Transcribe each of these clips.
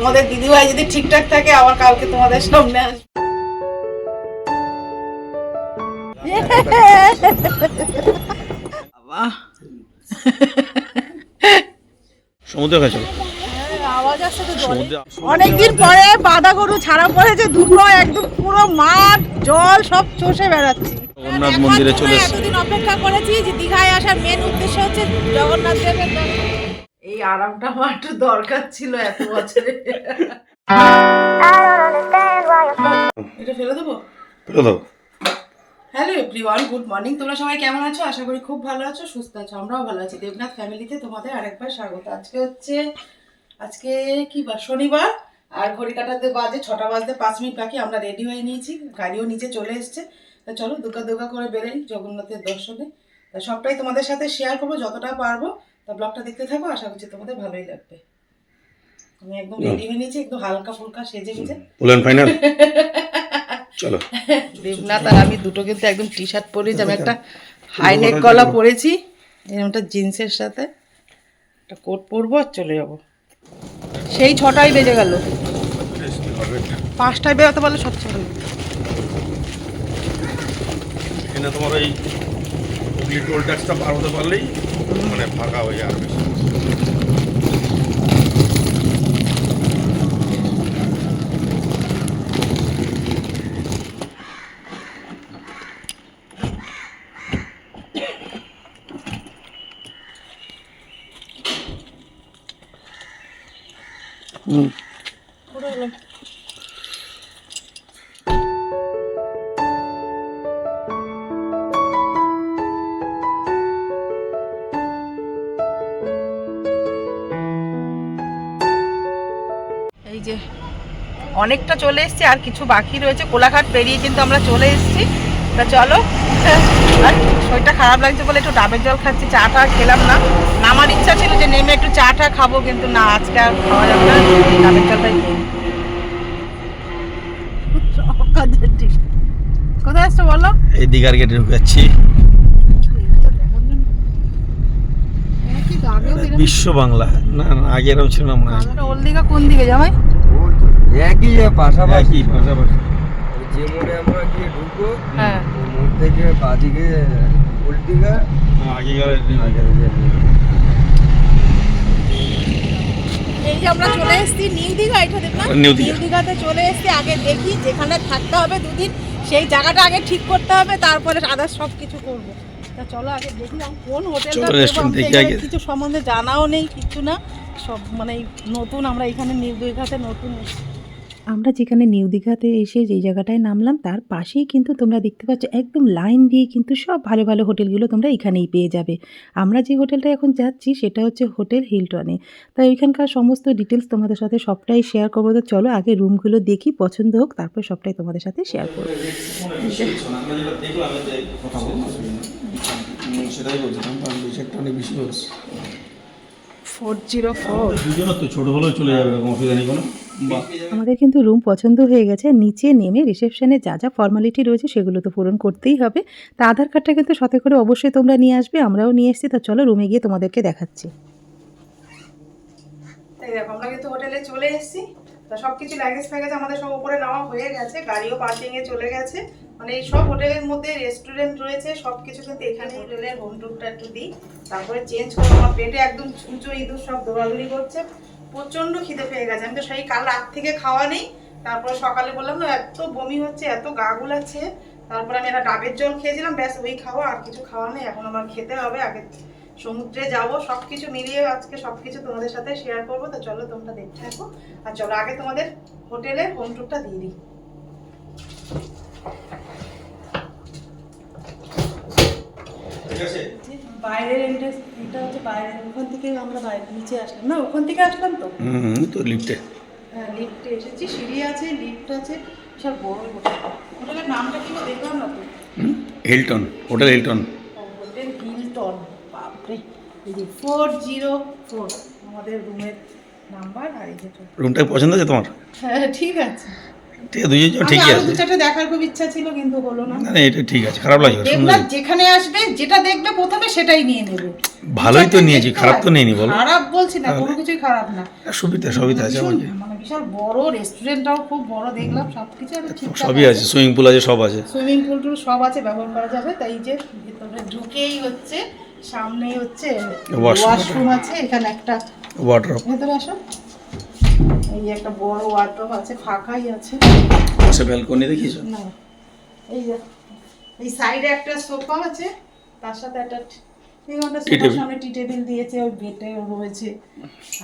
তোমাদের দিদিভাই যদি ঠিকঠাক থাকে আবার কালকে তোমাদের সামনে আসবে। সমুদ্র কাছে অনেকদিন পরে বাঁধা গরু ছাড়া পড়েছে দুটো, একদম পুরো মাঠ জল সব চষে বেড়াচ্ছি। জগন্নাথ মন্দিরে চলে এসেছি। এতদিন অপেক্ষা করেছি যে দীঘায় আসার মেন উদ্দেশ্য হচ্ছে জগন্নাথ দেবের দর্শন। এই আরামটা আমার একটু দরকার ছিল এত বছরে। এটা ফেলে দেবো? ফেলে দাও। Hello everyone, good morning. তোমরা সবাই কেমন আছো? আশা করি খুব ভালো আছো, সুস্থ আছো। আমরাও ভালো আছি। দেবনাথ ফ্যামিলিতে তোমাদের আরেকবার স্বাগত। আজকে কি বার? শনিবার। আর ঘড়ি কাটাতে বাজে 6টা বাজতে 5 মিনিট বাকি। আমরা রেডি হয়ে নিয়েছি, গাড়িও নিচে চলে এসছে। তা চলো দুগা দুগা করে বেরোই জগন্নাথের দর্শনে। তা সবটাই তোমাদের সাথে শেয়ার করবো যতটা পারবো। তা ব্লগটা দেখতে থাকো, আশা করছি তোমাদের ভালোই লাগবে। আমি একদম রেডি হয়ে নিয়েছি, একদম হালকা ফুলকা সেজে গুজে। বলেন ফাইনাল। চলো। দেবনাথ আর আমি দুটো কিন্তু একদম টি শার্ট পরেছি। আমি একটা হাইনেক গলা পরেছি, এরকমটা জিন্সের সাথে একটা কোট পরবো আর চলে যাবো। সেই 6টাই বেজে গেল, 5টায় বেরোতে পারলে সবচেয়ে ভালো। এখানে তোমার ওই হুগলি টোল ট্যাক্সটা পার হতে পারলেই মানে ফাঁকা হয়ে যাবে। এই যে অনেকটা চলে এসেছি, আর কিছু বাকি রয়েছে। কোলাঘাট পেরিয়ে কিন্তু আমরা চলে এসেছি। তা চলো। আর শরীরটা খারাপ লাগছে বলে একটু ডাবের জল খাচ্ছি, চাটা খেলাম না। নামার ইচ্ছা ছিল যে নেমে একটু চাটা খাবো, কিন্তু না, আজকে আর খাওয়া যাবে না, ডাবের জলটাই খেয়ে। কোথায় আসছো বলো? এই দিঘার গেটে ঢুকাচ্ছি। বিশ্ব বাংলা না না, আগে এরকম ছিল না মনে হয়। ওল্ড দিঘা কোন দিকে জামাই? একই পাশাপাশি পাশাপাশি। যে মোড়ে আমরা গিয়ে ঢুকবো, হ্যাঁ, ওই মোড় থেকে বাদিকে ওল্ড দীঘা, আগে গেলে এই যে আমরা চলে এসেছি নিউ দীঘা। এটা দেখলাম নিউ দীঘা। নিউ দীঘাতে চলে এসেছি। আগে দেখি যেখানে থাকতে হবে দুদিন, সেই জায়গাটা আগে ঠিক করতে হবে, তারপরে আদার্স সব কিছু করবো। তা চলো আগে দেখি কোন হোটেলটা দেখি আগে। কিছু সম্বন্ধে জানাও নেই, কিছু না, সব মানে নতুন। আমরা এখানে নিউ দীঘাতে নতুন। আমরা যেখানে নিউ দীঘাতে এসে যেই জায়গাটায় নামলাম তার পাশেই কিন্তু তোমরা দেখতে পাচ্ছ একদম লাইন দিয়ে কিন্তু সব ভালো ভালো হোটেলগুলো তোমরা এখানেই পেয়ে যাবে। আমরা যে হোটেলটা এখন যাচ্ছি সেটা হচ্ছে হোটেল হিলটনে। তাই ওইখানকার সমস্ত ডিটেলস তোমাদের সাথে সবটাই শেয়ার করবো। তো চলো আগে রুমগুলো দেখি, পছন্দ হোক, তারপর সবটাই তোমাদের সাথে শেয়ার করবো। সেটাই বলছিলাম, 404 দুজনের তো ছোট হলেও চলে যাবে, এরকম অসুবিধা নেই কোনো। আমাদের কিন্তু রুম পছন্দ হয়ে গেছে। নিচে নেমে রিসেপশনে যা যা ফর্মালিটি রয়েছে সেগুলো তো পূরণ করতেই হবে। তা আধার কার্ডটা কিন্তু সাথে করে অবশ্যই তোমরা নিয়ে আসবে, আমরাও নিয়ে এসেছি। তো চলো রুমে গিয়ে তোমাদেরকে দেখাচ্ছি। এই দেখো আমরা কিন্তু হোটেলে চলে এসেছি। তো সবকিছু লাগেজ ফ্যাগেজ আমাদের সব উপরে নেওয়া হয়ে গেছে, গাড়িও পার্কিংয়ে চলে গেছে। মানে এই সব হোটেলের মধ্যে রেস্টুরেন্ট রয়েছে, সব কিছু কিন্তু এখানে। হোটেলের হোম টুরটা একটু দিই, তারপরে চেঞ্জ করবো। আমার পেটে একদম ছুঁচো ইঁদুর সব দৌড়াদৌড়ি করছে, প্রচণ্ড খিদে পেয়ে গেছে। আমি তো সেই কাল রাত থেকে খাওয়া নেই, তারপরে সকালে বললাম না এত বমি হচ্ছে, এত গা গুলাচ্ছে। তারপরে আমি একটা ডাবের জল খেয়েছিলাম, ব্যাস ওই খাওয়া, আর কিছু খাওয়া নেই। এখন আমার খেতে হবে, আগে সমুদ্রে যাবো। সবকিছু মিলিয়ে আজকে সবকিছু তোমাদের সাথে শেয়ার করবো। তো চলো তোমরা দেখতে থাকো। আর চলো আগে তোমাদের হোটেলের হোম টুরটা দিয়ে দিই। বাইরের এন্ট্রেন্স এটা হচ্ছে বাইরের, ওখান থেকে আমরা বাইরে নিচে আসলাম না, ওখান থেকে আসলাম তো। তো লিফটে। হ্যাঁ লিফটে এসেছি, সিঁড়ি আছে, লিফট আছে, বিশাল বড় হোটেল। হোটেলের নামটা কি দেখলাম না তো। Hilton, hotel Hilton. Hotel Hilton, বাপরে। এই যে 404 আমাদের রুমের নাম্বার। আর এই যে রুমটা পছন্দ আছে তোমার? হ্যাঁ ঠিক আছে। ঠিক আছে, দুই আমি ঠিকই আরো আছে। 2-4টা দেখার খুব ইচ্ছা ছিল কিন্তু হলো না। না না, এটা ঠিক আছে, খারাপ লাগে সুন্দর। দেখলাম যেখানে আসবে যেটা দেখবে প্রথমে সেটাই নিয়ে নেবে। ভালোই তো নিয়েছি, খারাপ তো নেইনি বলো। খারাপ বলছি না, কোনো কিছুই খারাপ না। সুবিধা সবিধা আছে আমাকে, মানে বিশাল বড় রেস্টুরেন্টটাও খুব বড় দেখলাম, সবকিছু আর ঠিকঠাক সবই আছে, সুইমিং পুল আছে, সব আছে। সুইমিং পুল টুল সব আছে, ব্যবহার করা যাবে। তাই যে ভিতরে ঢুকেই হচ্ছে সামনেই হচ্ছে ওয়াশরুম আছে, এখানে একটা ওয়াটার ভেতরে আসো, এই যে একটা বড় ওয়ার্ডরোব আছে, ফাঁকাই আছে। আছে, ব্যালকনি দেখিস না, এই যে এই সাইডে একটা সোফা আছে, তার সাথে একটা সোফার সামনে টি টেবিল দিয়েছে, ওই বেডে রয়েছে।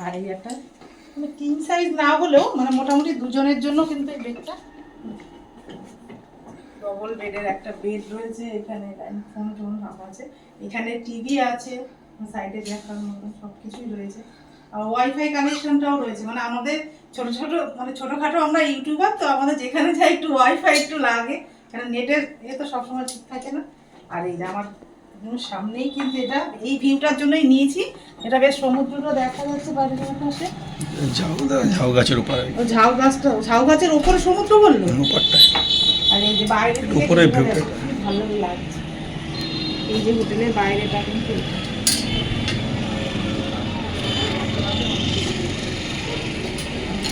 আর এই একটা মানে কিং সাইজ না হলেও মানে মোটামুটি দুজনের জন্য কিন্তু এই বেডটা, ডবল বেডের একটা বেড রয়েছে। এখানে ফোন টোন রাখা আছে, এখানে টিভি আছে, সাইডে দেখার মতো সব কিছুই রয়েছে। আর ওয়াইফাই কানেকশনটাও রয়েছে। মানে আমাদের ছোট ছোট মানে ছোটোখাটো আমরা ইউটিউবার, তো আমাদের যেখানে যাই একটু ওয়াইফাই একটু লাগে, কেন নেটের এ তো সবসময় ঠিক থাকে না। আর এই যে আমার সামনেই কিন্তু এটা এই ভিউটার জন্যই নিয়েছি, এটা বেশ সমুদ্রটা দেখা যাচ্ছে বাড়ির পাশে। ঝাউ গাছের উপরে, ও ঝাউ গাছটা, ঝাউ গাছের ওপরে সমুদ্র বললো। উপরটায় আর এই যে বাইরে উপরে ভিউটা ভালো লাগছে, এই যে হোটেলের বাইরেটা কিন্তু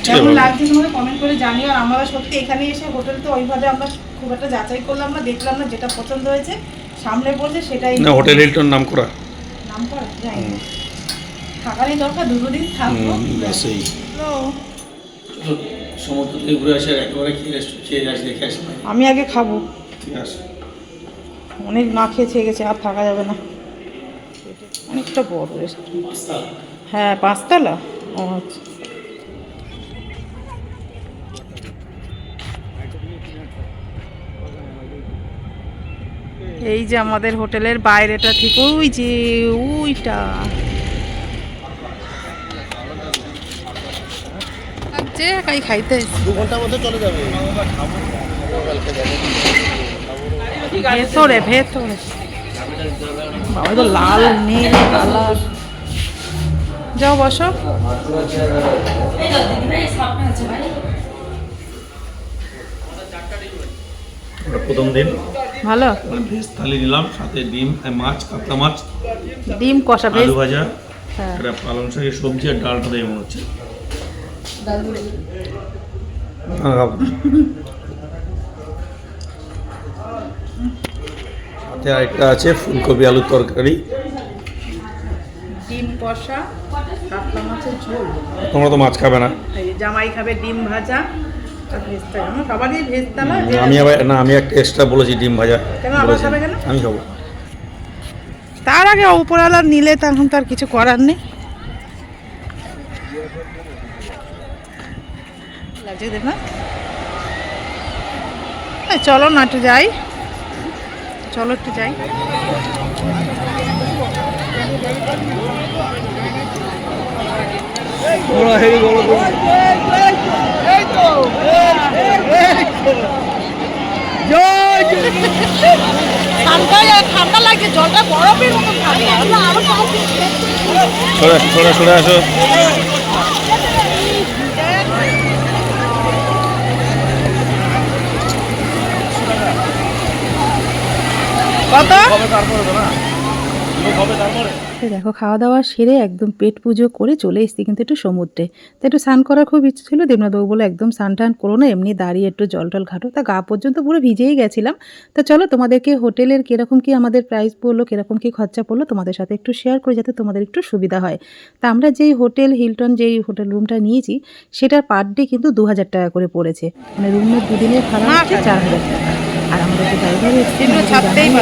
কেমন লাগছে তোমাদের কমেন্ট করে জানিও। আর আমরা সত্যি এখানে এসে হোটেল তো ওইভাবে আমরা খুব একটা যাচাই করলাম না, দেখলাম না, যেটা পছন্দ হয়েছে সামনে বলছে সেটাই না। হোটেল হিলটন নাম করা, নাম করা যাই থাকারই দরকার, 2 দিন থাকবো। সেই সমুদ্র থেকে ঘুরে আসে, একেবারে খেয়ে আসি, দেখে আসি। আমি আগে খাবো, ঠিক আছে, অনেক না খেয়ে গেছে, আর থাকা যাবে না। অনেকটা বড় রেস্টুরেন্ট, হ্যাঁ 5 তলা। ও আচ্ছা, এই যে আমাদের হোটেলের বাইরেটা ঠিক ওই যে ওইটা যে একাই খাইতে 2 ঘন্টার মধ্যে চলে যাবে। ভেতরে ভেতরে বাবা তো লাল নীল কালার। যাও বসো। প্রথম দিন ভালো ভেজ থালি নিলাম, সাথে ডিম, মাছ, কাতলা মাছ, ডিম কষা, ভেজ আলু ভাজা, হ্যাঁ একটা পালং শাকের সবজি আর ডালটা দেয় মনে হচ্ছে। সাথে আরেকটা আছে ফুলকপি আলুর তরকারি। ডিম কষা, কাতলা মাছের ঝোল। তোমরা তো মাছ খাবে না। এই জামাই খাবে ডিম ভাজা আর ভেজ থালা। আমার সবারই ভেজ থালা। আমি আবার না, আমি একটা এক্সট্রা বলেছি ডিম ভাজা। কেন আবার বলেছি। খাবে কেন? আমি খাবো। তার আগে উপরওয়ালা নিলে তখন তার কিছু করার নেই। লাগছে দেখ না, চলো না একটু যাই, চলো একটু যাই। ঠান্ডা লাগছে, জলটা বরফের মতো ঠান্ডা। সরে সরে আসো। কত? তো দেখো খাওয়া দাওয়া সেরে একদম পেট পুজো করে চলে এসেছি কিন্তু একটু সমুদ্রে। তো একটু স্নান করার খুব ইচ্ছে ছিল, দেবনাথবাবু বলে একদম স্নান টান করো না, এমনি দাঁড়িয়ে একটু জল টল ঘাটো। তা গা পর্যন্ত পুরো ভিজেই গেছিলাম। তো চলো তোমাদেরকে হোটেলের কীরকম কী আমাদের প্রাইস পড়লো, কীরকম কী খরচা পড়লো তোমাদের সাথে একটু শেয়ার করে, যাতে তোমাদের একটু সুবিধা হয়। তা আমরা যেই হোটেল হিলটন যেই হোটেল রুমটা নিয়েছি সেটার পার ডে কিন্তু 2000 টাকা করে পড়েছে। মানে রুমের 2 দিনের ভাড়া হচ্ছে 4000 টাকা। আর আমাদের যে ড্রাইভার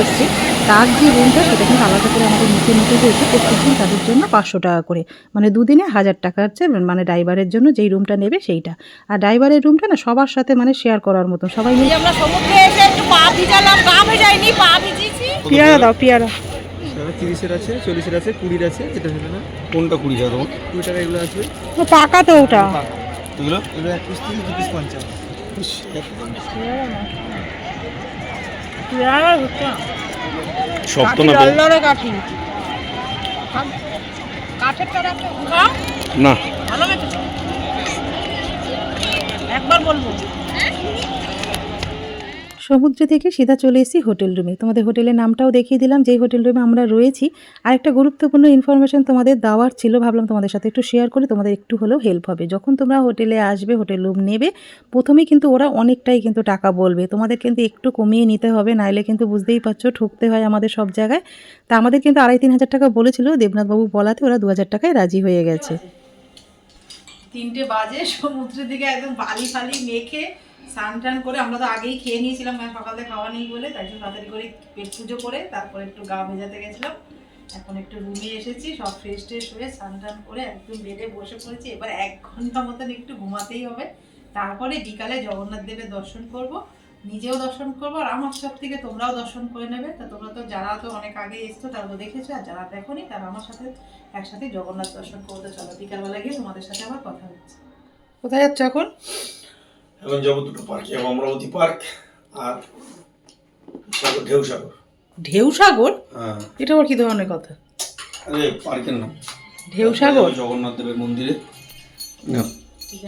এসছে তার যে রুমটা সেটা কিন্তু আলাদা করে আমাদের নিচে দিয়েছে প্রত্যেকদিন তাদের জন্য 500 টাকা করে। মানে 2 দিনে 1000 টাকা হচ্ছে মানে ড্রাইভারের জন্য যেই রুমটা নেবে সেইটা। আর ড্রাইভারের রুমটা না সবার সাথে মানে শেয়ার করার মতন, সবাই মিলে। আমরা সমুদ্রে এসে একটু পা ভিজালাম, গা ভেজাইনি, পা ভিজিয়েছি। পিয়ারা দাও, পিয়ারা 30-এর আছে, 40-এর আছে, 20-এর আছে, যেটা সেটা না। কোনটা 20 টাকা তোমার? 20 টাকা এগুলো আসবে। পাকা তো ওটা। এগুলো এগুলো 1 পিস 30, 2 পিস 50। পিয়ারা হচ্ছে সব তো না লড়ে কাঠি কাঠেরটা রাখো, খাও না। ভালো মেখেছো, একবার বলবো সমুদ্র থেকে সিধা চলে এসেছি হোটেল রুমে। তোমাদের হোটেলের নামটাও দেখিয়ে দিলাম যেই হোটেল রুমে আমরা রয়েছি। আর একটা গুরুত্বপূর্ণ ইনফরমেশন তোমাদের দেওয়ার ছিল, ভাবলাম তোমাদের সাথে একটু শেয়ার করে তোমাদের একটু হলেও হেল্প হবে। যখন তোমরা হোটেলে আসবে, হোটেল রুম নেবে, প্রথমেই কিন্তু ওরা অনেকটাই কিন্তু টাকা বলবে, তোমাদের কিন্তু একটু কমিয়ে নিতে হবে, নাইলে কিন্তু বুঝতেই পারছো ঠকতে হয় আমাদের সব জায়গায়। তা আমাদের কিন্তু 2,500-3,000 টাকা বলেছিল, দেবনাথবাবু বলাতে ওরা 2,000 টাকায় রাজি হয়ে গেছে। 3টে বাজে, সমুদ্রের দিকে একদম বালি ফালি মেখে স্নান টান করে, আমরা তো আগেই খেয়ে নিয়েছিলাম কারণ সকালে খাওয়া নেই বলে, তাই জন্য তাড়াতাড়ি করে পেট পুজো করে তারপরে একটু গা ভেজাতে গেছিলাম। এখন একটু রুমে এসেছি, সব ফ্রেশ ট্রেশ হয়ে স্নান টান করে একদম বেডে বসে পড়েছি। এবার 1 ঘন্টা মতন একটু ঘুমাতেই হবে, তারপরে বিকালে জগন্নাথ দেবের দর্শন করব, নিজেও দর্শন করবো আর আমার সব থেকে তোমরাও দর্শন করে নেবে। তা তোমরা তো যারা তো অনেক আগে এসছো তারা তো দেখেছো, আর যারা দেখোনি তারা আমার সাথে একসাথে জগন্নাথ দর্শন করতে চলো। বিকালবেলা গিয়ে তোমাদের সাথে আবার কথা হচ্ছে। কোথায় যাচ্ছ এখন? এখন যাবো দুটো পার্কে, অমরাবতী পার্ক আর ঢেউ সাগর। ঢেউ সাগর? হ্যাঁ। এটা আবার কি ধরনের কথা? আরে পার্কের নাম ঢেউ সাগর। জগন্নাথ দেবের মন্দিরে।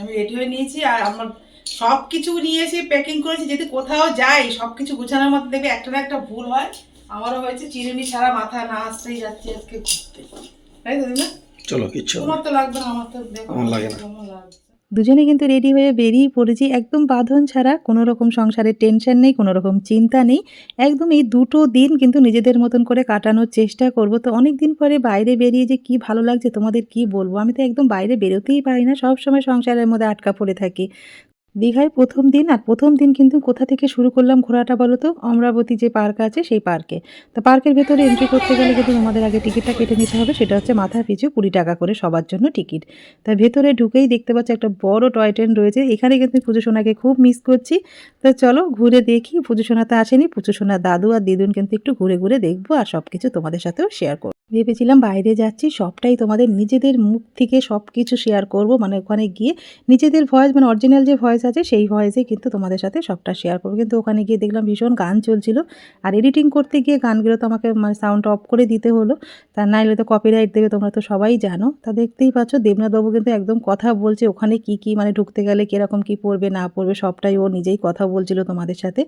আমি রেডি হয়ে নিয়েছি আর আমার সব কিছু নিয়েছি, প্যাকিং করেছি। যদি কোথাও যাই সব কিছু গুছানোর মধ্যে দেখবে একটা না একটা ভুল হয়। আমারও হয়েছে, চিরুনি ছাড়া মাথা না আসতেই যাচ্ছি আজকে ঘুরতে, তাই তো না? চলো কিচ্ছু তোমার তো লাগবে না, আমার তো দেখো আমার লাগে না। আমার লাগবে। দুজনে কিন্তু রেডি হয়ে বেরিয়ে পড়েছি, একদম বাঁধন ছাড়া, কোনো রকম সংসারের টেনশন নেই, কোনো রকম চিন্তা নেই। একদম এই 2টো দিন কিন্তু নিজেদের মতন করে কাটানোর চেষ্টা করব। তো অনেক দিন পরে বাইরে বেরিয়ে যে কি ভালো লাগছে তোমাদের কি বলবো। আমি তো একদম বাইরে বেরোতেই পারি না, সব সময় সংসারের মধ্যে আটকা পড়ে থাকি। দীঘায় প্রথম দিন, আর প্রথম দিন কিন্তু কোথা থেকে শুরু করলাম ঘোরাটা বলো তো? অমরাবতী যে পার্ক আছে সেই পার্কে। তো পার্কের ভেতরে এন্ট্রি করতে গেলে কিন্তু আমাদের আগে টিকিটটা কেটে নিতে হবে, সেটা হচ্ছে মাথা পিছু 20 টাকা করে সবার জন্য টিকিট। তাই ভেতরে ঢুকেই দেখতে পাচ্ছি একটা বড় টয় ট্রেন রয়েছে, এখানে কিন্তু পুজো সোনাকে খুব মিস করছি। তো চলো ঘুরে দেখি। পুজো সোনা তো আসেনি, পুজো সোনার দাদু আর দিদুন কিন্তু একটু ঘুরে ঘুরে দেখবো আর সব কিছু তোমাদের সাথেও শেয়ার করবো। ভেবেছিলাম বাইরে যাচ্ছি সবটাই তোমাদের নিজেদের মুখ থেকে সব কিছু শেয়ার করব, মানে ওখানে গিয়ে নিজেদের ভয়েস, মানে অরিজিনাল যে ভয়েস আছে সেই ভয়েসে কিন্তু তোমাদের সাথে সবটা শেয়ার করবো। কিন্তু ওখানে গিয়ে দেখলাম ভীষণ গান চলছিল, আর এডিটিং করতে গিয়ে গানগুলো তো আমাকে মানে সাউন্ড অফ করে দিতে হলো, তা নাইলে তো কপিরাইট দেবে, তোমরা তো সবাই জানো। তা দেখতেই পাচ্ছ দেবনাথবাবু কিন্তু একদম কথা বলছে ওখানে কি মানে ঢুকতে গেলে কীরকম কী পড়বে না পড়বে সবটাই ও নিজেই কথা বলছিল তোমাদের সাথে।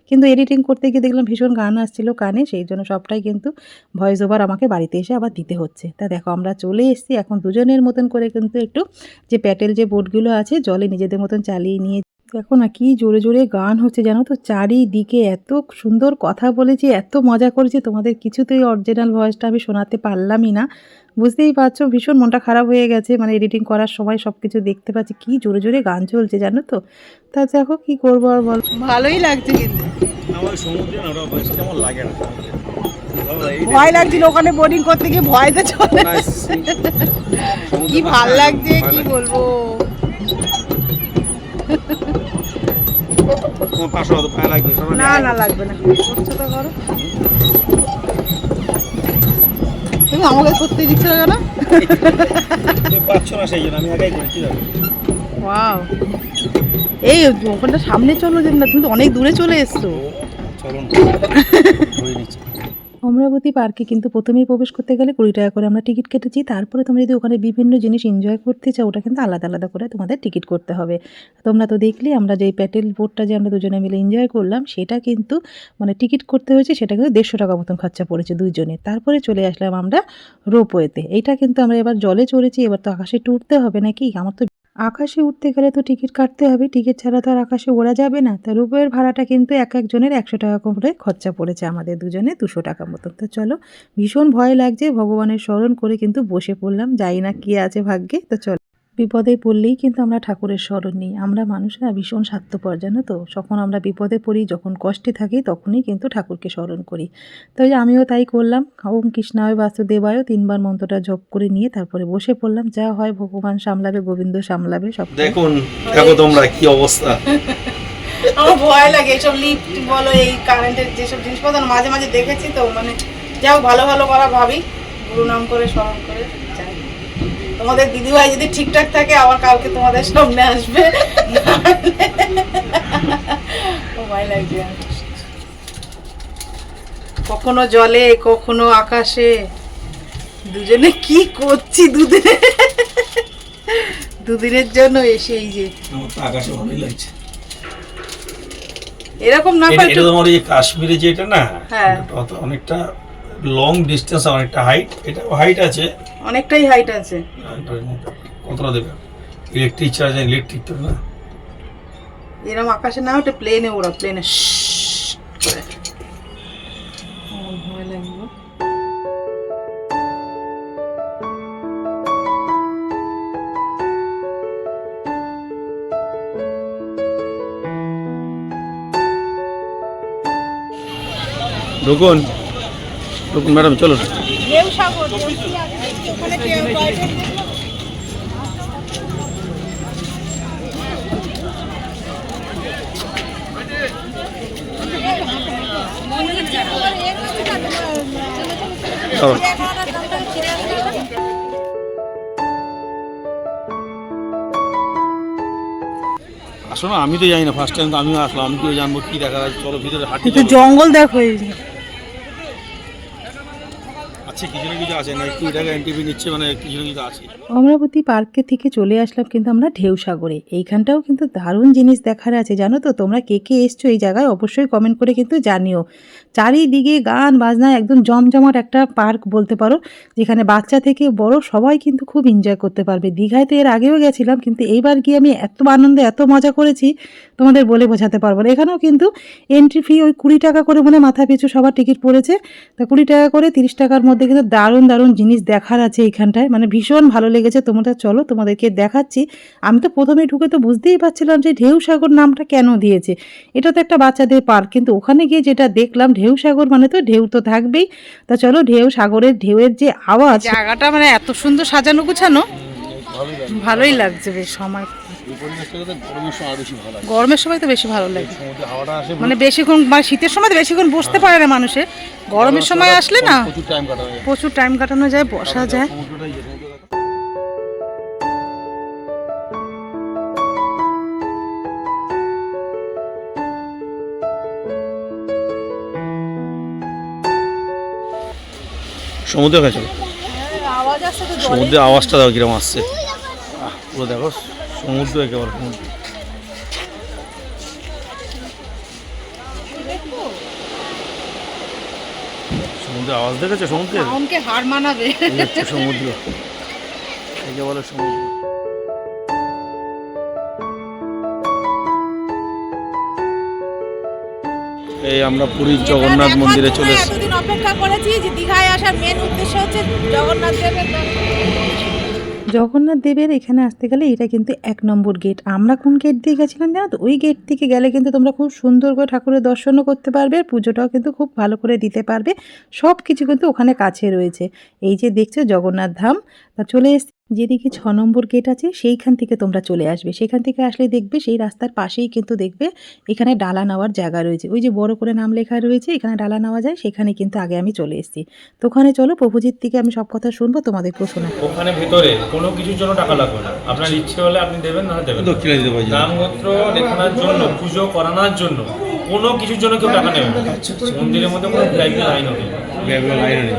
কিন্তু এডিটিং করতে গিয়ে দেখলাম ভীষণ গান আসছিল কানে, সেই জন্য সবটাই কিন্তু ভয়েস ওভার আমাকে বাড়িতে এসে আবার দিতে হচ্ছে। তা দেখো আমরা চলে এসেছি এখন দুজনের মতন করে কিন্তু একটু যে প্যাটেল যে বোটগুলো আছে জলে নিজেদের মতন চালিয়ে নিয়ে। দেখো না কি জোরে জোরে গান হচ্ছে জানো তো, চারিদিকে এত সুন্দর কথা বলেছি, এত মজা করেছি, তোমাদের কিছুতেই অরিজিনাল ভয়েসটা আমি শোনাতে পারলামই না। বুঝতেই পারছো ভীষণ মনটা খারাপ হয়ে গেছে, মানে এডিটিং করার সময় সব কিছু দেখতে পাচ্ছি কি জোরে জোরে গান চলছে জানো তো। তা দেখো কি করবো আর বল, ভালোই লাগছে কিন্তু। আমার সমুদ্রে না ওটা বেশ কেমন লাগে না, ভয় লাগছিল ওখানে বোটিং করতে গিয়ে, ভয়তে চলে কি ভাল লাগছে কি বলবো। তোমার পাশে অত পায়ে লাগবে না না লাগবে না, করছো তো করো। তুমি আমাকে করতে দিচ্ছ না কেন? তুমি পাচ্ছ না সেই জন্য আমি একাই করি, কি যাবে। ওয়াও, এই ওখানটা সামনে চলো, যে না তুমি তো অনেক দূরে চলে এসছো। চলো হয়ে নিচ্ছে। অমরাবতী পার্কে কিন্তু প্রথমেই প্রবেশ করতে গেলে 20 টাকা করে আমরা টিকিট কেটেছি। তারপরে তোমরা যদি ওখানে বিভিন্ন জিনিস এনজয় করতে চাও ওটা কিন্তু আলাদা আলাদা করে তোমাদের টিকিট করতে হবে। তোমরা তো দেখলে আমরা যে প্যাটেল বোটটা যে আমরা দুজনে মিলে এনজয় করলাম সেটা কিন্তু মানে টিকিট করতে হয়েছে, সেটা কিন্তু 150 টাকা মতন খরচা পড়েছে দুইজনে। তারপরে চলে আসলাম আমরা রোপওয়েতে। এইটা কিন্তু আমরা এবার জলে চড়েছি, এবার তো আকাশে উঠতে হবে নাকি। আমার তো আকাশে উঠতে গেলে তো টিকিট কাটতে হবে, টিকিট ছাড়া তো আর আকাশে ওড়া যাবে না। তা রোপওয়ের ভাড়াটা কিন্তু এক একজনের 100 টাকা করে খরচা পড়েছে, আমাদের দুজনে 200 টাকা মতো। তো চলো, ভীষণ ভয় লাগছে, ভগবানের স্মরণ করে কিন্তু বসে পড়লাম, জানি না কি আছে ভাগ্যে। তো চলো, বিপদে পড়লেই কিন্তু আমরা ঠাকুরের স্মরণ নিই। আমরা মানুষরা ভীষণ স্বার্থপর জানো তো, যখন আমরা বিপদে পড়ি, যখন কষ্টে থাকি তখনই কিন্তু ঠাকুরকে স্মরণ করি। তো আমিও তাই করলাম, ওম কৃষ্ণায় বাসুদেবায় 3বার মন্ত্রটা জপ করে নিয়ে তারপরে বসে পড়লাম। যা হয় ভগবান সামলাবে, গোবিন্দ সামলাবে সব। দেখুন দেখো তোমরা কি অবস্থা। আমার ভয় লাগে এইসব লিফট বলো, এই কারেন্টের যেসব জিনিসপত্র মাঝে মাঝে দেখেছি তো, মানে যাও ভালো ভালো করা ভাবি, গুরু নাম করে স্মরণ করে যাই। তোমাদের দিদিভাই যদি ঠিকঠাক থাকে আবার কালকে তোমাদের সামনে আসবে। ভয় লাগছে, কখনো জলে কখনো আকাশে, দুজনে কি করছি দুদিনের জন্য এসে। এই যে আমার তো আকাশে ভালোই লাগছে। এরকম না এটা পারে এটা তোমার এই কাশ্মীরে যেটা না, হ্যাঁ। এটা তো অনেকটা লং ডিস্টেন্স, অনেকটা হাইট, এটা হাইট আছে। অনেকটাই হাইট আছে। কতটা দেবে ইলেকট্রিক চার্জ, ইলেকট্রিক তো না, এরকম আকাশে না ওটা প্লেনে, ওরা প্লেনে ভয় লাগলো। ঢুকুন ঢুকুন ম্যাডাম, চলো। ঢেউ সাগর, ওখানে টয়লেট চলো। আসো না, আমি তো জানি না, ফার্স্ট টাইম তো আমিও আসলাম, আমি কি জানবো কি দেখা যায়। চলো ভিতরে হাঁটি। কিন্তু জঙ্গল দেখো এই যে। আচ্ছা, কিছু না কিছু আছে না, একটু টাকা এনটিভি নিচ্ছে, মানে কিছু না কিছু আছে। অমরাবতী পার্কে থেকে চলে আসলাম কিন্তু আমরা ঢেউ সাগরে। এইখানটাও কিন্তু দারুণ জিনিস দেখার আছে, জানো তো? তোমরা কে কে এসছো এই জায়গায় অবশ্যই কমেন্ট করে কিন্তু জানিও। চারিদিকে গান বাজনা, একদম জমজমাট একটা পার্ক বলতে পারো, যেখানে বাচ্চা থেকে বড় সবাই কিন্তু খুব এনজয় করতে পারবে। দীঘায় তো এর আগেও গেছিলাম, কিন্তু এইবার গিয়ে আমি এত আনন্দে এত মজা করেছি তোমাদের বলে বোঝাতে পারবো না। এখানেও কিন্তু এন্ট্রি ফি ওই 20 টাকা করে মানে মাথা পিছু সবার টিকিট পড়েছে। তা 20 টাকা করে 30 টাকার মধ্যে কিন্তু দারুণ দারুণ জিনিস দেখার আছে এইখানটায়, মানে ভীষণ ভালো লেগেছে। তোমরা চলো তোমাদেরকে দেখাচ্ছি। আমি তো প্রথমে ঢুকে তো বুঝতেই পারছিলাম যে ঢেউ সাগর নামটা কেন দিয়েছে। এটা তো একটা বাচ্চাদের পার্ক, কিন্তু ওখানে গিয়ে যেটা দেখলাম ঢেউ সাগর মানে তো ঢেউ তো থাকবেই। তা চলো, ঢেউ সাগরের ঢেউয়ের যে আওয়াজ, জায়গাটা মানে এত সুন্দর সাজানো গুছানো, ভালোই লাগছে বেশ। সময় গরমের সময় তো বেশি ভালো লাগে, মানে বেশিক্ষণ, মানে শীতের সময় তো বেশিক্ষণ বসতে পারে না মানুষে, গরমের সময় আসলে না প্রচুর টাইম কাটানো যায়, বসা যায়। সমুদ্রের কাছে চলো। আওয়াজ আসছে তো, সমুদ্রের আওয়াজটা দাও কিরকম আসছে, পুরো দেখো সমুদ্র একেবারে। সমুদ্রের আওয়াজ দেখেছো? সমুদ্রের আমাকে হার মানাবে সমুদ্র একে বলে সমুদ্র। এই আমরা পুরীর জগন্নাথ মন্দিরে চলে এসেছি। এতদিন অপেক্ষা করেছি যে দীঘায় আসার মেন উদ্দেশ্য হচ্ছে জগন্নাথ দেবের। জগন্নাথ দেবের এখানে আসতে গেলে এটা কিন্তু 1 নম্বর গেট। আমরা কোন গেট দিয়ে গেছিলাম জানো তো? ওই গেট থেকে গেলে কিন্তু তোমরা খুব সুন্দর করে ঠাকুরের দর্শনও করতে পারবে, আর পুজোটাও কিন্তু খুব ভালো করে দিতে পারবে। সব কিছু কিন্তু ওখানে কাছে রয়েছে। এই যে দেখছো জগন্নাথ ধাম, তা চলে এসে যেদিকে 6 নম্বর গেট আছে সেইখান থেকে তোমরা চলে আসবে। সেখান থেকে আসলে দেখবে সেই রাস্তার পাশেই কিন্তু দেখবে এখানে ডালা নেওয়ার জায়গা রয়েছে। ওই যে বড় করে নাম লেখা রয়েছে, এখানে ডালা নেওয়া যায়, সেখানে কিন্তু আগে আমি চলে এসেছি। তো ওখানে চলো, প্রভুজির থেকে আমি সব কথা শুনবো, তোমাদেরকেও শোনাবো। ওখানে ভিতরে কোনো কিছুর জন্য টাকা লাগবে না, আপনার ইচ্ছে হলে আপনি দেবেন, না দেবেন। দক্ষিণা দিতে পারি নামগোত্র লেখানোর জন্য, পুজো করানোর জন্য, কোনো কিছুর জন্য কেউ টাকা নেবে না। মন্দিরের মধ্যে কোনো ভিআইপি লাইন হবে, লাইনে নেই।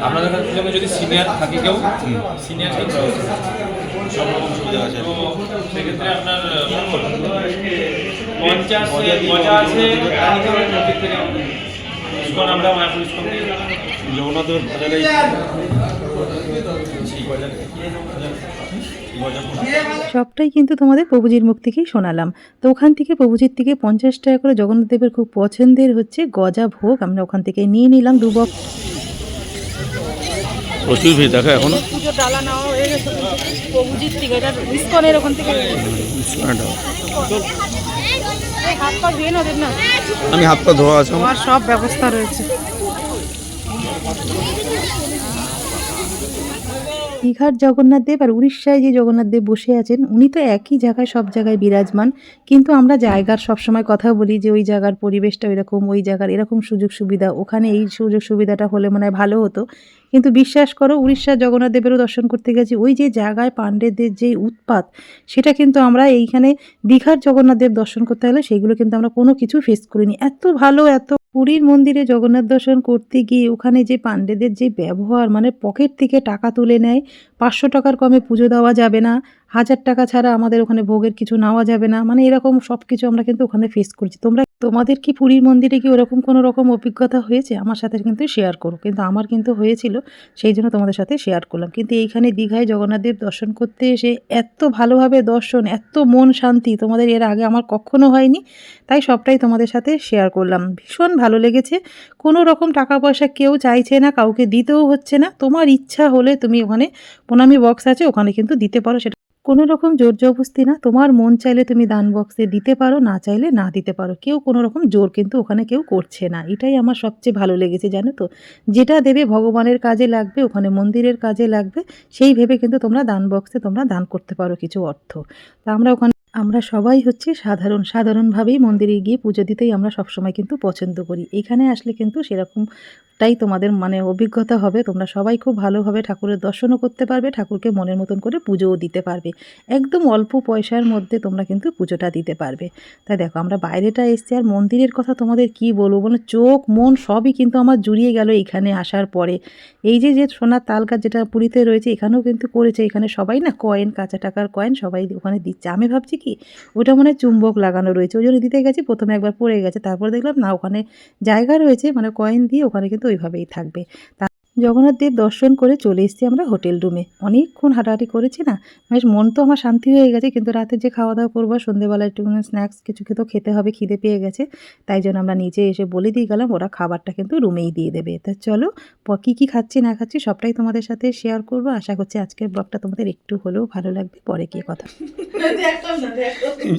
আপনাদের কাছে যদি সিনিয়র থাকে কেউ, সিনিয়র কেউ সব রকম সুবিধা আছে। তো সেক্ষেত্রে আপনার 50 মজা আছে। মন্দির থেকে ইস্কন, আমরা মায়াপুর ইস্কন থেকে জগন্নাথ দেবের বাজারে সবটাই কিন্তু তোমাদের প্রভুজির মুখ থেকেই শোনালাম। তো ওখান থেকে প্রভুজির থেকে 50 টাকা করে জগন্নাথ দেবের খুব পছন্দের হচ্ছে গজা ভোগ আমরা ওখান থেকে নিয়ে নিলাম 2 বক্স। প্রচুর ভিড় দেখো এখনো। পুজো ডালা নেওয়া হয়ে গেছে প্রভুজির থেকে, এটা ইস্কনের ওখান থেকে। হাত পা ধুয়ে ওদের না, আমি হাত পা ধোয়া আছে, আমার সব ব্যবস্থা রয়েছে। দীঘার জগন্নাথ দেব আর উড়িষ্যায় যে জগন্নাথ দেব বসে আছেন, উনি তো একই জায়গায় সব জায়গায় বিরাজমান। কিন্তু আমরা জায়গার সবসময় কথা বলি যে ওই জায়গার পরিবেশটা এরকম, ওই জায়গার এরকম সুযোগ সুবিধা, ওখানে এই সুযোগ সুবিধাটা হলে মনে হয় ভালো হতো। কিন্তু বিশ্বাস করো, উড়িষ্যার জগন্নাথ দেবেরও দর্শন করতে গেছি, ওই যে জায়গায় পাণ্ডেদের যে উৎপাত, সেটা কিন্তু আমরা এইখানে দীঘার জগন্নাথ দেব দর্শন করতে হলে সেইগুলো কিন্তু আমরা কোনো কিছু ফেস করিনি। এত ভালো, এত পুরীর মন্দিরে জগন্নাথ দর্শন করতে গিয়ে ওখানে যে পাণ্ডেদের যে ব্যবহার, মানে পকেট থেকে টাকা তুলে নেয়, 500 টাকার কমে পুজো দেওয়া যাবে না, 1000 টাকা ছাড়া আমাদের ওখানে ভোগের কিছু নেওয়া যাবে না, মানে এরকম সব কিছু আমরা কিন্তু ওখানে ফেস করছি। তোমরা তোমাদের কি পুরীর মন্দিরে কি ওরকম কোনো রকম অভিজ্ঞতা হয়েছে? আমার সাথে কিন্তু শেয়ার করো। কিন্তু আমার কিন্তু হয়েছিল, সেই জন্য তোমাদের সাথে শেয়ার করলাম। কিন্তু এইখানে দীঘায় জগন্নাথদেব দর্শন করতে এসে এত ভালোভাবে দর্শন, এত মন শান্তি তোমাদের এর আগে আমার কখনো হয়নি। তাই সবটাই তোমাদের সাথে শেয়ার করলাম। ভীষণ ভালো লেগেছে। কোনো রকম টাকা পয়সা কেউ চাইছে না, কাউকে দিতেও হচ্ছে না। তোমার ইচ্ছা হলে তুমি ওখানে প্রণামী বক্স আছে, ওখানে কিন্তু দিতে পারো। সেটা কোনো রকম জোর জবরদস্তি না, তোমার মন চাইলে তুমি দান বক্সে দিতে পারো, না চাইলে না দিতে পারো। কেউ কোনো রকম জোর কিন্তু ওখানে কেউ করছে না। এটাই আমার সবচেয়ে ভালো লেগেছে, জানো তো। যেটা দেবে ভগবানের কাজে লাগবে, ওখানে মন্দিরের কাজে লাগবে, সেই ভেবে কিন্তু তোমরা দান বক্সে তোমরা দান করতে পারো কিছু অর্থ। তা আমরা সবাই হচ্ছে সাধারণভাবেই মন্দিরে গিয়ে পুজো দিতেই আমরা সবসময় কিন্তু পছন্দ করি। এখানে আসলে কিন্তু সেরকমটাই তোমাদের মানে অভিজ্ঞতা হবে। তোমরা সবাই খুব ভালোভাবে ঠাকুরের দর্শনও করতে পারবে, ঠাকুরকে মনের মতন করে পুজোও দিতে পারবে। একদম অল্প পয়সার মধ্যে তোমরা কিন্তু পুজোটা দিতে পারবে। তাই দেখো আমরা বাইরেটা এসছি, আর মন্দিরের কথা তোমাদের কি বলবো, মানে চোখ মন সবই কিন্তু আমার জুড়িয়ে গেল এখানে আসার পরে। এই যে সোনার তালগাছ যেটা পুরীতে রয়েছে, এখানেও কিন্তু করেছে। এখানে সবাই না কয়েন, কাঁচা টাকার কয়েন সবাই ওখানে দিচ্ছে। আমি ভাবছি কি ওটা মনে হয় চুম্বক লাগানো রয়েছে, ওই জন্য দিতে গেছি। প্রথমে একবার পড়ে গেছে, তারপর দেখলাম না, ওখানে জায়গা রয়েছে, মানে কয়েন দিয়ে ওখানে কিন্তু ওইভাবেই থাকবে। জগন্নাথ দেব দর্শন করে চলে এসেছি আমরা হোটেল রুমে। অনেকক্ষণ হাঁটাহাঁটি করেছি না, বেশ মন তো আমার শান্তি হয়ে গেছে। কিন্তু রাতে যে খাওয়া দাওয়া করবো, সন্ধ্যেবেলা একটু স্ন্যাক্স কিছু তো খেতে হবে, খিদে পেয়ে গেছে। তাই জন্য আমরা নিচে এসে বলে দিয়ে গেলাম, ওরা খাবারটা কিন্তু রুমেই দিয়ে দেবে। তা চলো কী কী খাচ্ছি না খাচ্ছি সবটাই তোমাদের সাথে শেয়ার করবো। আশা করছি আজকের ব্লগটা তোমাদের একটু হলেও ভালো লাগবে। পরে কি কথা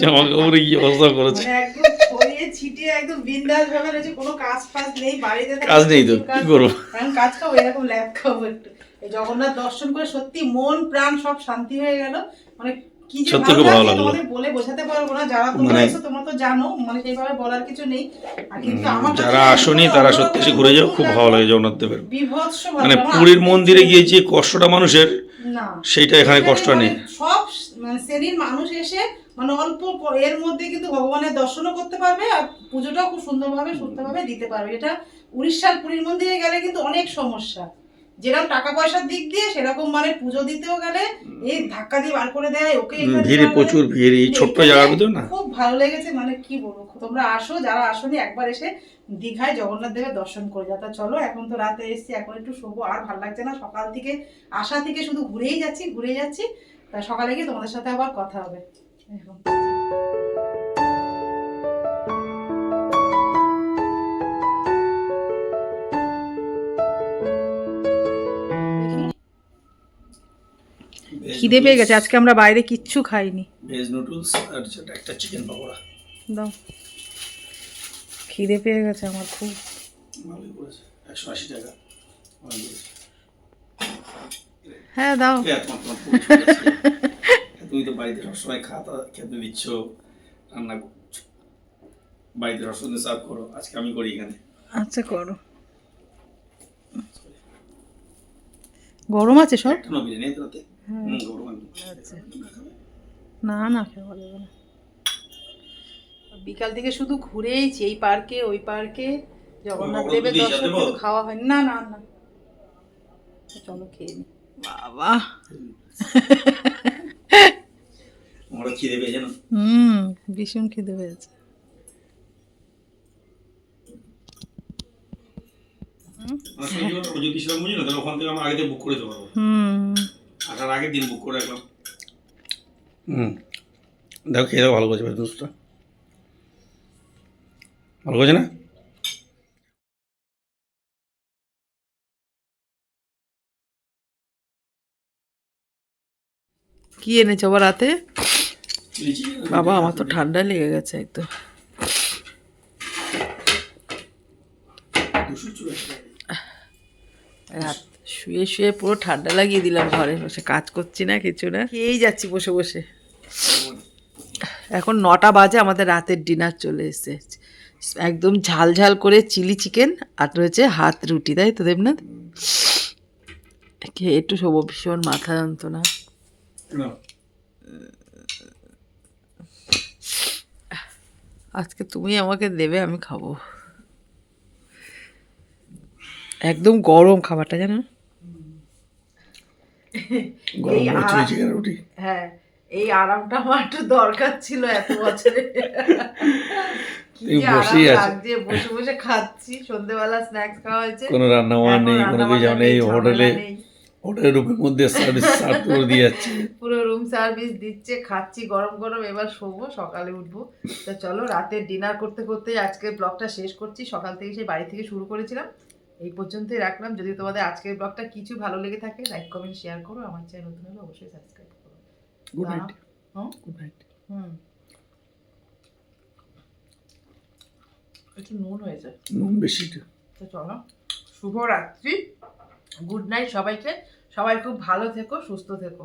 জামা কাপড়ে কি অবস্থা করেছে, মানে একদম ছড়িয়ে ছিটিয়ে একদম বিন্দাস ভাবে রয়েছে, কোনো কাজ ফাজ নেই বাড়িতে। কাজ নেই তো কি করবো, এখন কাজ খাবো, এরকম ল্যাব খাবো একটু। এই জগন্নাথ দর্শন করে সত্যি মন প্রাণ সব শান্তি হয়ে গেল। মানে কি যে সত্যি খুব ভালো লাগলো। তোমাদের বলে বোঝাতে পারবো না। যারা তোমরা এসো তোমরা তো জানো, মানে সেইভাবে বলার কিছু নেই। আর কিন্তু আমার কাছে যারা আসনি তারা সত্যি এসে ঘুরে যাও, খুব ভালো লাগে জগন্নাথ দেবের। বিভৎস ভালো মানে লাগে। পুরীর মন্দিরে গিয়ে যে কষ্টটা মানুষের, না সেইটা এখানে কষ্ট নেই। সব মানে শ্রেণীর মানুষ এসে মানে অল্প এর মধ্যে কিন্তু ভগবানের দর্শনও করতে পারবে, আর পুজোটাও খুব সুন্দরভাবে সুস্থভাবে দিতে পারবে। এটা উড়িষ্যার পুরীর মন্দিরে গেলে কিন্তু অনেক সমস্যা, যেরকম টাকা পয়সার দিক দিয়ে সেরকম মানে পুজো দিতেও গেলে এই ধাক্কা দিয়ে বার করে দেয়, ওকে ভিড় প্রচুর ভিড় এই ছোট্ট জায়গার ভিতরে না। খুব ভালো লেগেছে, মানে কি বলবো। তোমরা আসো, যারা আসোনি একবার এসে দীঘায় জগন্নাথ দেবের দর্শন করে যাও। তা চলো, এখন তো রাতে এসেছি, এখন একটু শোবো। আর ভালো লাগছে না, সকাল থেকে আসা থেকে শুধু ঘুরেই যাচ্ছি। তা সকালে গিয়ে তোমাদের সাথে আবার কথা হবে। এখন খিদে পেয়ে গেছে, আজকে আমরা বাইরে কিচ্ছু খাইনি। ভেজ নুডলস আর একটা চিকেন পকোড়া দাও, খিদে পেয়ে গেছে আমার খুব। ভালোই করেছে, 180 টাকা। হ্যাঁ দাও। তুমি তো বাড়িতে সবসময় খেতে দিচ্ছ, রান্না করছো, বাড়িতে সবসময় সার্ভ করো, আজকে আমি করি এখানে। আচ্ছা করো। গরম আছে সব? একটা বিরিয়ানি রাতে গরম আছে। আচ্ছা না না খেয়ে ভালো হবে না। বিকাল থেকে শুধু ঘুরেইছি, এই পার্কে ওই পার্কে। জগন্নাথ দেবের দর্শন কিন্তু খাওয়া হয়নি। না না না, চলো খেয়ে নি। বাবা আমরা খিদে পেয়েছে না? ভীষণ খিদে পেয়েছে। যদি সেরকম বুঝি না, তাহলে ওখান থেকে আমরা আগে বুক করে দেবো। আসার আগের দিন বুক করে রাখলাম। দেখো খেয়ে দাও, ভালো করেছে দুধটা, ভালো করেছে না? কি এনেছো আবার রাতে? বাবা আমার তো ঠান্ডা লেগে গেছে একদম। রাত শুয়ে শুয়ে পুরো ঠান্ডা লাগিয়ে দিলাম, ঘরে বসে কাজ করছি না, কিছু না, খেয়েই যাচ্ছি বসে বসে। এখন 9টা বাজে, আমাদের রাতের ডিনার চলে এসেছে। একদম ঝাল ঝাল করে চিলি চিকেন আর রয়েছে হাত রুটি, তাই তো দেবনাথ? খেয়ে একটু শোবো, ভীষণ মাথা যন্ত্রণা। আজকে তুমি আমাকে দেবে, আমি খাবো। একদম গরম খাবারটা, জানো? হ্যাঁ, এই আরামটা আমার একটু দরকার ছিল এত বছরে। কি তুমি যে বসেই আরাম আছো। লাগছে, বসে বসে খাচ্ছি, সন্ধ্যেবেলা স্ন্যাক্স খাওয়া হয়েছে, কোনো রান্না বান্না এখন নেই, কোনো রান্নাবান্না কিছু নেই, ঝামেলা হোটেলে নেই। হোটেলের রুমের মধ্যে সার্ভ করে দিয়ে যাচ্ছে। পুরো রুম সার্ভিস দিচ্ছে, খাচ্ছি গরম গরম, এবার শোবো, সকালে উঠবো। তো চলো, রাতের ডিনার করতে করতে আজকের ব্লগটা শেষ করছি। সকাল থেকে সেই বাড়ি থেকে শুরু করেছিলাম, এই পর্যন্তই রাখলাম। যদি তোমাদের আজকের ব্লগটা কিছু ভালো লেগে থাকে, লাইক কমেন্ট শেয়ার করো। আমার চ্যানেল নতুন হলে অবশ্যই সাবস্ক্রাইব করো। Good night. হুম গুড নাইট। হুম, একটু নুন হয়েছে। নুন বেশি। তো চলো, শুভরাত্রি, গুড নাইট সবাইকে। সবাই খুব ভালো থেকো, সুস্থ থেকো।